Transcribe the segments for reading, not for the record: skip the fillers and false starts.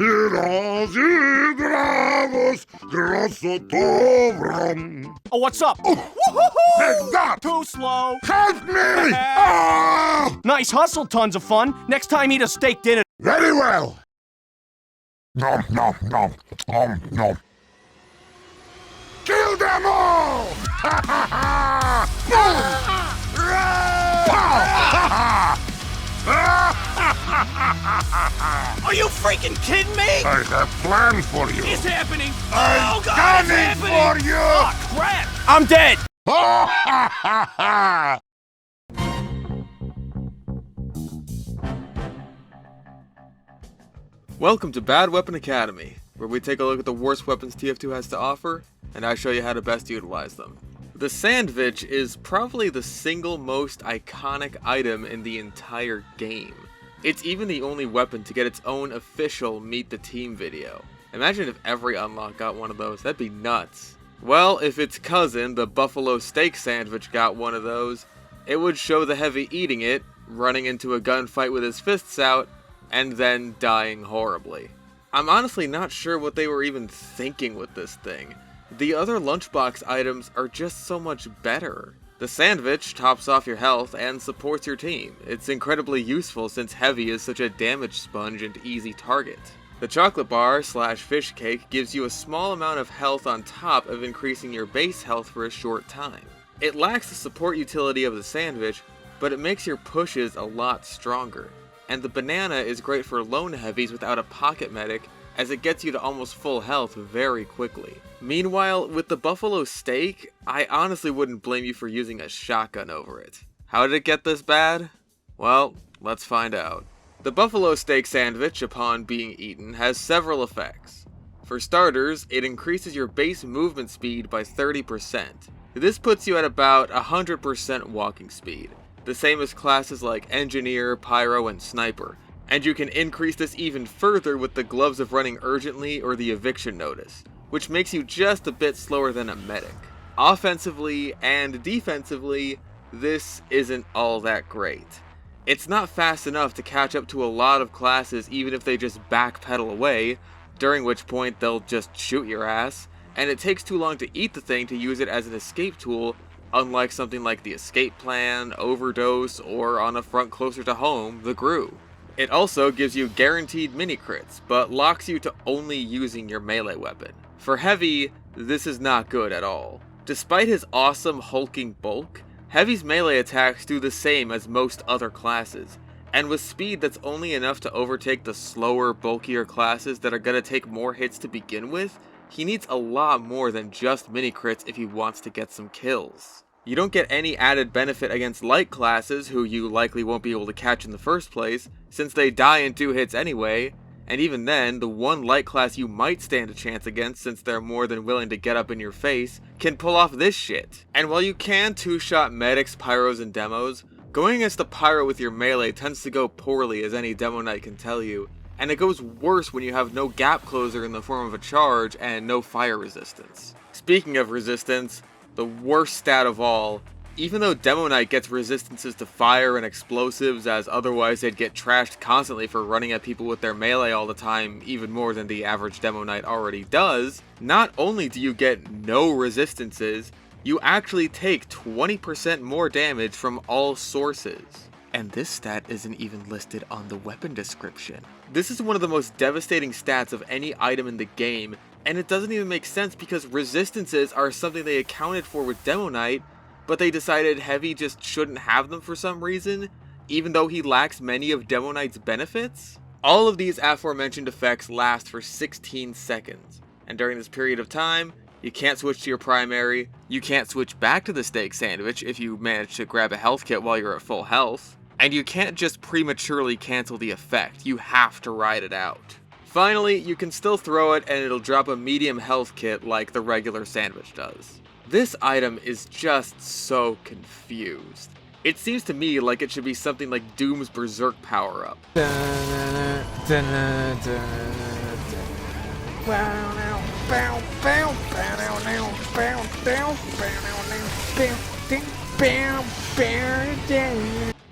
Oh, what's up? Take that! Too slow. Help me! Ah! Nice hustle, tons of fun. Next time, eat a steak dinner. Very well! Nom nom nom. Nom. Kill them all! Ha ha ha! Boom! Pow! Ha ha! Are you freaking kidding me? I have plans for you. It's happening. I'm Oh, God, it's coming happening. for you! Oh, crap. I'm dead. Ha ha ha ha! Welcome to Bad Weapon Academy, where we take a look at the worst weapons TF2 has to offer, and I show you how to best utilize them. The Sandvich is probably the single most iconic item in the entire game. It's even the only weapon to get its own official Meet the Team video. Imagine if every unlock got one of those, that'd be nuts. Well, if its cousin, the Buffalo Steak Sandvich, got one of those, it would show the heavy eating it, running into a gunfight with his fists out, and then dying horribly. I'm honestly not sure what they were even thinking with this thing. The other lunchbox items are just so much better. The Sandvich tops off your health and supports your team. It's incredibly useful since heavy is such a damage sponge and easy target. The chocolate bar / fish cake gives you a small amount of health on top of increasing your base health for a short time. It lacks the support utility of the Sandvich, but it makes your pushes a lot stronger. And the banana is great for lone heavies without a pocket medic, as it gets you to almost full health very quickly. Meanwhile, with the buffalo steak, I honestly wouldn't blame you for using a shotgun over it. How did it get this bad? Well, let's find out. The buffalo steak sandwich, upon being eaten, has several effects. For starters, it increases your base movement speed by 30%. This puts you at about 100% walking speed, the same as classes like Engineer, Pyro, and Sniper, and you can increase this even further with the Gloves of Running Urgently or the Eviction Notice, which makes you just a bit slower than a medic. Offensively and defensively, this isn't all that great. It's not fast enough to catch up to a lot of classes even if they just backpedal away, during which point they'll just shoot your ass, and it takes too long to eat the thing to use it as an escape tool, unlike something like the Escape Plan, Overdose, or on a front closer to home, the Gru. It also gives you guaranteed mini crits, but locks you to only using your melee weapon. For Heavy, this is not good at all. Despite his awesome hulking bulk, Heavy's melee attacks do the same as most other classes, and with speed that's only enough to overtake the slower, bulkier classes that are gonna take more hits to begin with, he needs a lot more than just mini crits if he wants to get some kills. You don't get any added benefit against light classes, who you likely won't be able to catch in the first place, since they die in 2 hits anyway, and even then, the one light class you might stand a chance against, since they're more than willing to get up in your face, can pull off this shit. And while you can 2-shot medics, pyros, and demos, going against a pyro with your melee tends to go poorly, as any demo knight can tell you, and it goes worse when you have no gap closer in the form of a charge and no fire resistance. Speaking of resistance, the worst stat of all, even though Demo Knight gets resistances to fire and explosives, as otherwise they'd get trashed constantly for running at people with their melee all the time, even more than the average Demo Knight already does, not only do you get no resistances, you actually take 20% more damage from all sources. And this stat isn't even listed on the weapon description. This is one of the most devastating stats of any item in the game, and it doesn't even make sense because resistances are something they accounted for with Demo Knight, but they decided Heavy just shouldn't have them for some reason, even though he lacks many of Demo Knight's benefits? All of these aforementioned effects last for 16 seconds, and during this period of time, you can't switch to your primary, you can't switch back to the steak sandwich if you manage to grab a health kit while you're at full health, and you can't just prematurely cancel the effect, you have to ride it out. Finally, you can still throw it and it'll drop a medium health kit like the regular sandwich does. This item is just so confused. It seems to me like it should be something like Doom's Berserk power-up.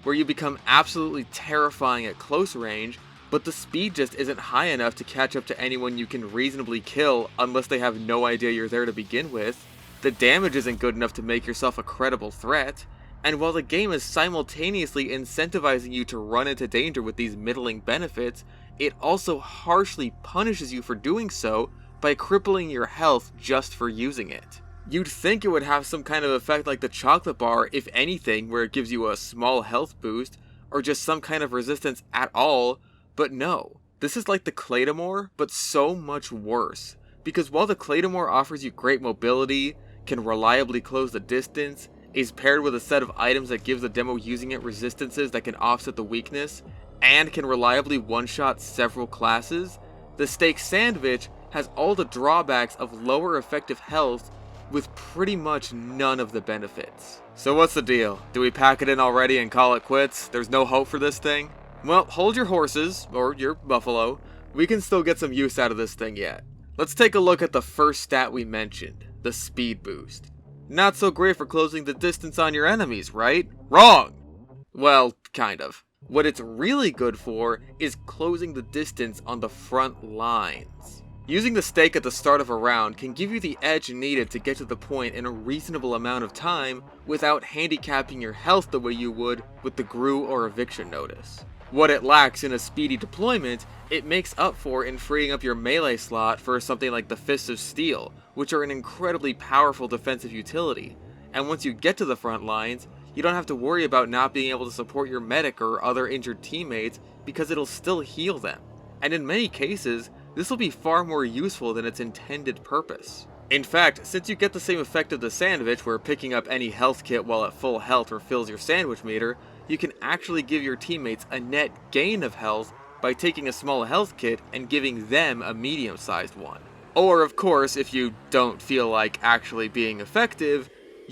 Where you become absolutely terrifying at close range, but the speed just isn't high enough to catch up to anyone you can reasonably kill unless they have no idea you're there to begin with. The damage isn't good enough to make yourself a credible threat, and while the game is simultaneously incentivizing you to run into danger with these middling benefits, it also harshly punishes you for doing so by crippling your health just for using it. You'd think it would have some kind of effect like the chocolate bar, if anything, where it gives you a small health boost, or just some kind of resistance at all, but no. This is like the Claymore, but so much worse. Because while the Claymore offers you great mobility, can reliably close the distance, is paired with a set of items that gives the demo using it resistances that can offset the weakness, and can reliably one-shot several classes, the Stake Sandvich has all the drawbacks of lower effective health with pretty much none of the benefits. So what's the deal? Do we pack it in already and call it quits? There's no hope for this thing? Well, hold your horses, or your buffalo. We can still get some use out of this thing yet. Let's take a look at the first stat we mentioned, the speed boost. Not so great for closing the distance on your enemies, right? Wrong! Well, kind of. What it's really good for is closing the distance on the front lines. Using the stake at the start of a round can give you the edge needed to get to the point in a reasonable amount of time without handicapping your health the way you would with the GRU or eviction notice. What it lacks in a speedy deployment, it makes up for in freeing up your melee slot for something like the Fists of Steel, which are an incredibly powerful defensive utility, and once you get to the front lines, you don't have to worry about not being able to support your medic or other injured teammates because it'll still heal them. And in many cases, this will be far more useful than its intended purpose. In fact, since you get the same effect of the Sandvich where picking up any health kit while at full health refills your sandwich meter, you can actually give your teammates a net gain of health by taking a small health kit and giving them a medium-sized one. Or of course, if you don't feel like actually being effective,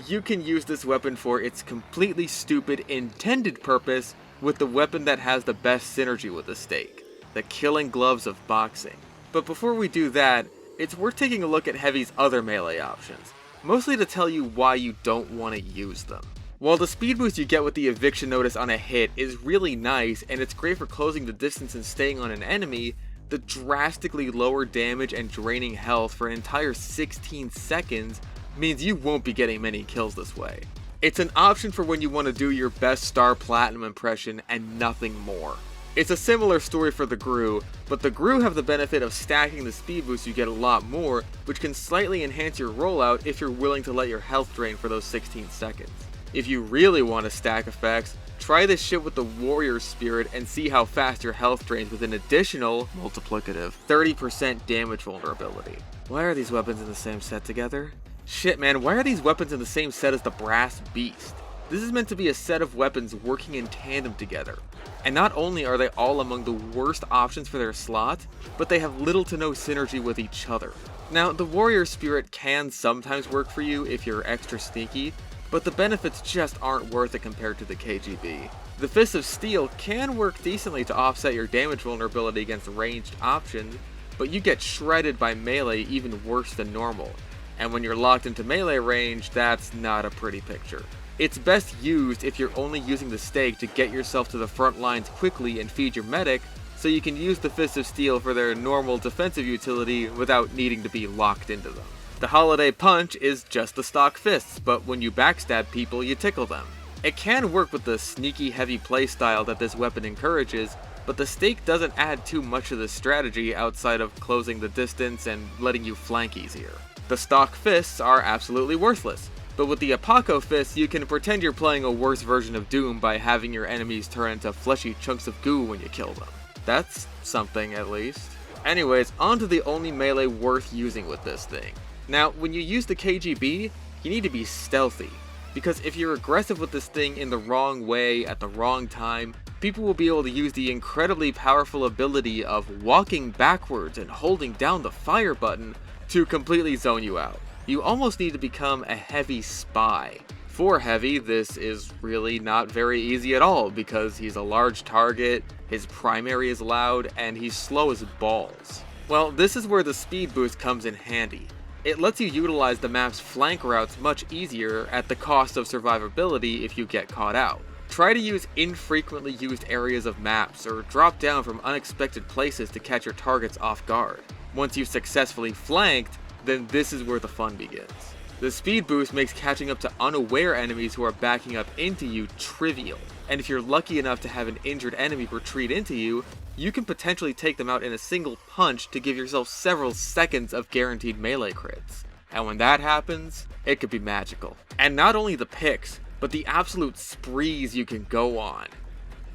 you can use this weapon for its completely stupid intended purpose with the weapon that has the best synergy with the stake, the killing gloves of boxing. But before we do that, it's worth taking a look at Heavy's other melee options, mostly to tell you why you don't want to use them. While the speed boost you get with the eviction notice on a hit is really nice and it's great for closing the distance and staying on an enemy, the drastically lower damage and draining health for an entire 16 seconds means you won't be getting many kills this way. It's an option for when you want to do your best Star Platinum impression and nothing more. It's a similar story for the GRU, but the GRU have the benefit of stacking the speed boost you get a lot more, which can slightly enhance your rollout if you're willing to let your health drain for those 16 seconds. If you really want to stack effects, try this shit with the Warrior Spirit and see how fast your health drains with an additional, multiplicative, 30% damage vulnerability. Why are these weapons in the same set together? Shit man, why are these weapons in the same set as the Brass Beast? This is meant to be a set of weapons working in tandem together. And not only are they all among the worst options for their slot, but they have little to no synergy with each other. Now, the Warrior Spirit can sometimes work for you if you're extra sneaky, but the benefits just aren't worth it compared to the KGB. The Fist of Steel can work decently to offset your damage vulnerability against ranged options, but you get shredded by melee even worse than normal, and when you're locked into melee range, that's not a pretty picture. It's best used if you're only using the stake to get yourself to the front lines quickly and feed your medic, so you can use the Fist of Steel for their normal defensive utility without needing to be locked into them. The Holiday Punch is just the stock fists, but when you backstab people, you tickle them. It can work with the sneaky heavy playstyle that this weapon encourages, but the stake doesn't add too much of this strategy outside of closing the distance and letting you flank easier. The stock fists are absolutely worthless, but with the Apoco Fist, you can pretend you're playing a worse version of Doom by having your enemies turn into fleshy chunks of goo when you kill them. That's something, at least. Anyways, on to the only melee worth using with this thing. Now, when you use the KGB, you need to be stealthy, because if you're aggressive with this thing in the wrong way at the wrong time, people will be able to use the incredibly powerful ability of walking backwards and holding down the fire button to completely zone you out. You almost need to become a Heavy spy. For Heavy, this is really not very easy at all because he's a large target, his primary is loud, and he's slow as balls. Well, this is where the speed boost comes in handy. It lets you utilize the map's flank routes much easier at the cost of survivability if you get caught out. Try to use infrequently used areas of maps, or drop down from unexpected places to catch your targets off guard. Once you've successfully flanked, then this is where the fun begins. The speed boost makes catching up to unaware enemies who are backing up into you trivial, and if you're lucky enough to have an injured enemy retreat into you, you can potentially take them out in a single punch to give yourself several seconds of guaranteed melee crits. And when that happens, it could be magical. And not only the picks, but the absolute sprees you can go on.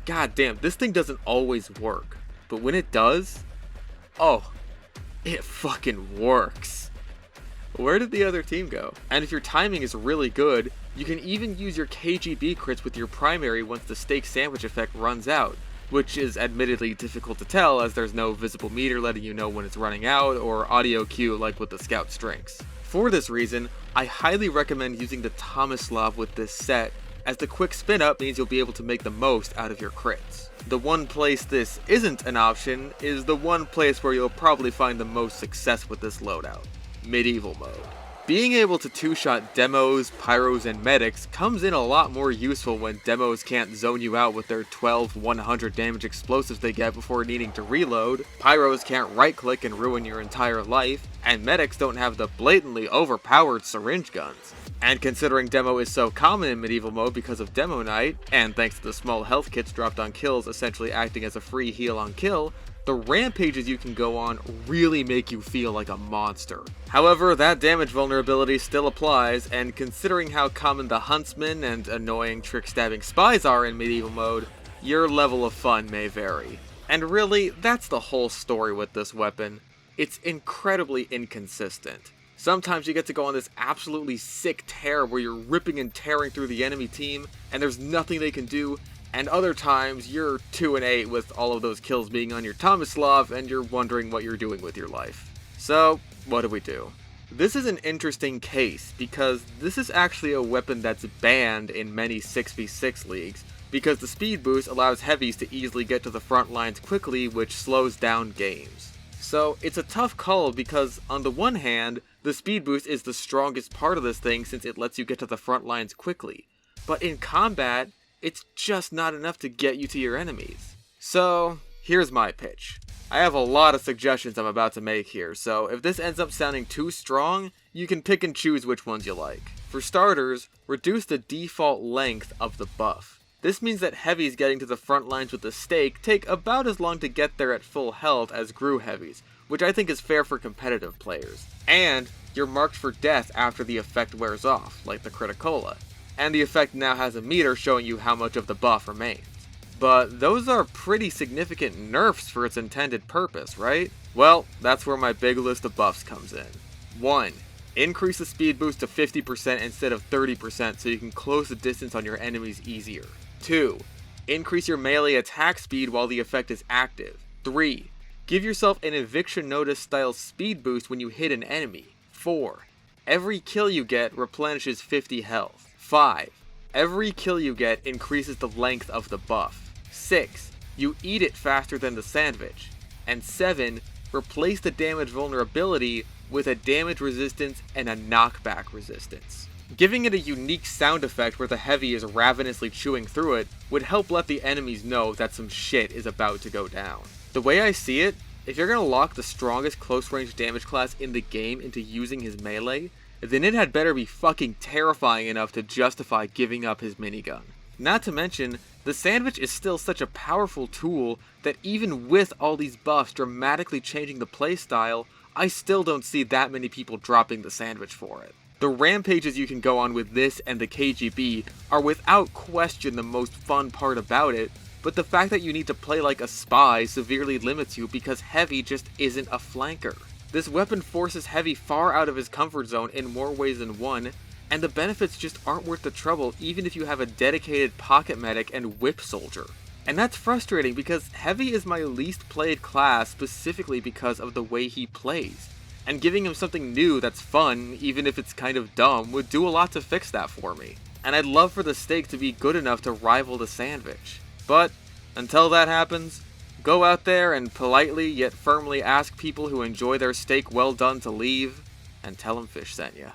God damn, this thing doesn't always work, but when it does, oh, it fucking works. Where did the other team go? And if your timing is really good, you can even use your KGB crits with your primary once the steak sandwich effect runs out, which is admittedly difficult to tell as there's no visible meter letting you know when it's running out or audio cue like with the scout strings. For this reason, I highly recommend using the Tomislav with this set, as the quick spin up means you'll be able to make the most out of your crits. The one place this isn't an option is the one place where you'll probably find the most success with this loadout: medieval mode. Being able to two-shot demos, pyros, and medics comes in a lot more useful when demos can't zone you out with their 12 100 damage explosives they get before needing to reload, pyros can't right-click and ruin your entire life, and medics don't have the blatantly overpowered syringe guns. And considering demo is so common in medieval mode because of Demo Night, and thanks to the small health kits dropped on kills essentially acting as a free heal on kill, the rampages you can go on really make you feel like a monster. However, that damage vulnerability still applies, and considering how common the huntsmen and annoying trick-stabbing spies are in medieval mode, your level of fun may vary. And really, that's the whole story with this weapon. It's incredibly inconsistent. Sometimes you get to go on this absolutely sick tear where you're ripping and tearing through the enemy team, and there's nothing they can do, and other times you're 2-8 with all of those kills being on your Tomislav and you're wondering what you're doing with your life. So, what do? This is an interesting case because this is actually a weapon that's banned in many 6v6 leagues because the speed boost allows heavies to easily get to the front lines quickly, which slows down games. So it's a tough call because on the one hand, the speed boost is the strongest part of this thing since it lets you get to the front lines quickly, but in combat, it's just not enough to get you to your enemies. So, here's my pitch. I have a lot of suggestions I'm about to make here, so if this ends up sounding too strong, you can pick and choose which ones you like. For starters, reduce the default length of the buff. This means that heavies getting to the front lines with the stake take about as long to get there at full health as Gru heavies, which I think is fair for competitive players. And you're marked for death after the effect wears off, like the Criticola. And the effect now has a meter showing you how much of the buff remains. But those are pretty significant nerfs for its intended purpose, right? Well, that's where my big list of buffs comes in. 1. Increase the speed boost to 50% instead of 30% so you can close the distance on your enemies easier. 2. Increase your melee attack speed while the effect is active. 3. Give yourself an eviction notice style speed boost when you hit an enemy. 4. Every kill you get replenishes 50 health. 5. Every kill you get increases the length of the buff. 6. You eat it faster than the Sandvich. And 7. Replace the damage vulnerability with a damage resistance and a knockback resistance. Giving it a unique sound effect where the heavy is ravenously chewing through it would help let the enemies know that some shit is about to go down. The way I see it, if you're gonna lock the strongest close range damage class in the game into using his melee, then it had better be fucking terrifying enough to justify giving up his minigun. Not to mention, the Sandvich is still such a powerful tool that even with all these buffs dramatically changing the playstyle, I still don't see that many people dropping the Sandvich for it. The rampages you can go on with this and the KGB are without question the most fun part about it, but the fact that you need to play like a spy severely limits you because Heavy just isn't a flanker. This weapon forces Heavy far out of his comfort zone in more ways than one, and the benefits just aren't worth the trouble even if you have a dedicated pocket medic and whip soldier. And that's frustrating because Heavy is my least played class specifically because of the way he plays, and giving him something new that's fun, even if it's kind of dumb, would do a lot to fix that for me. And I'd love for the stake to be good enough to rival the Sandvich. But until that happens, go out there and politely yet firmly ask people who enjoy their steak well done to leave, and tell them Fish sent ya.